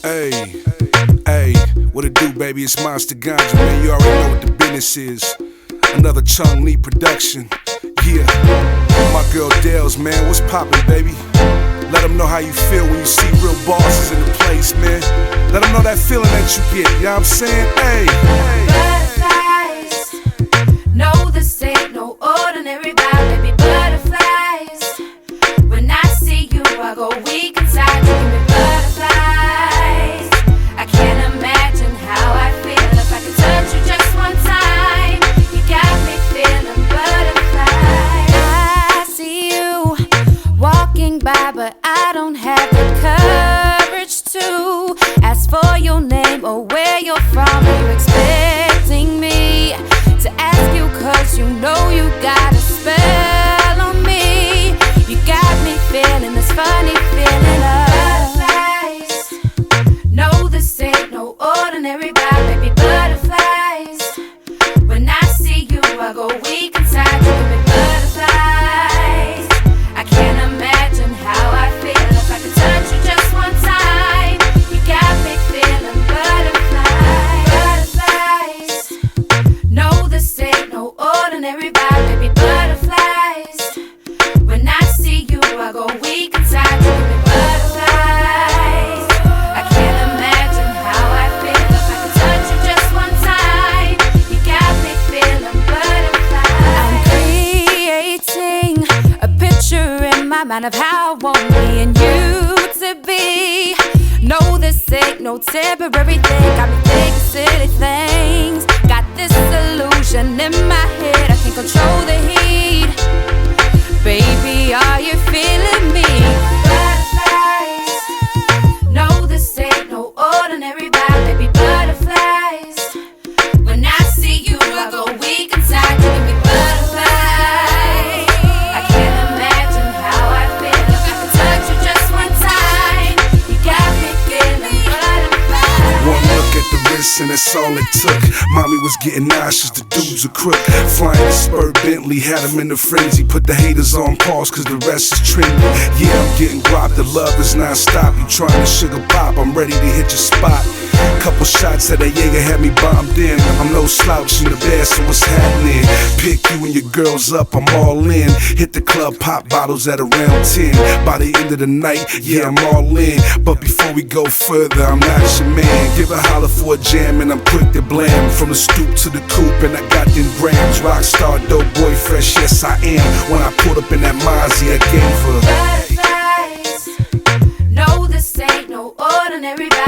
Hey, hey, what it do, baby? It's Monster Ganja, man. You already know what the business is. Another Chung Lee production. Yeah, my girl Dales, man. What's poppin', baby? Let them know how you feel when you see real bosses in the place, man. Let them know that feeling that you get. You know what I'm saying? Hey. Butterflies, no, this ain't no ordinary vibe, baby. Butterflies, when I see you, I go weak inside. You give me butterflies. I can't imagine how I feel if I could touch you just one time. You got me feeling butterflies. I see you walking by, but I don't have the courage to ask for your name or where you're from. Are you expecting me to ask you? Cause you know you got a spell on me. You got me feeling this funny feeling of butterflies. No, this ain't no ordinary vibe, baby. Butterflies, when I see you, I go weak inside. You give me butterflies. I can't imagine how I feel if I could touch you just one time. You got me feeling butterflies. Butterflies, no, this ain't no ordinary vibe, baby. Butterflies, when I see you, I go weak inside. You give me butterflies. I can't imagine how I feel if I could touch you just one time. You got me feeling butterflies. I'm creating a picture in my mind of how I want me and you to be. No, this ain't no temporary thing. Got me thinking silly things. Got this illusion in my head, I can't control the heat. Baby, are you feeling me? Butterflies, no, this ain't no ordinary vibe, baby. Butterflies, when I see you, I go weak inside. You give me butterflies. I can't imagine how I feel if I could touch you just one time. You got me feeling butterflies. One look at the wrist and that's all it took. Mommy was getting nauseous, the dude's a crook. Flying a spur Bentley, had him in a frenzy. Put the haters on pause, cause the rest is trendy. Yeah, I'm getting guap, the love is non-stop. You trying to sugar pop, I'm ready to hit your spot. Couple shots at that Jaeger had me bombed in. I'm no slouch in the bed, so what's happening? Pick you and your girls up, I'm all in. Hit the club, pop bottles at around 10. By the end of the night, yeah, I'm all in. But before we go further, I'm not your man. Give a holler for a jam and I'm quick to blam. From the stoop to the coupe and I got them grams. Rockstar, dope boy, fresh, yes I am. When I pulled up in that Mozzie, I gave her Butterflies, no, this ain't no ordinary vibe.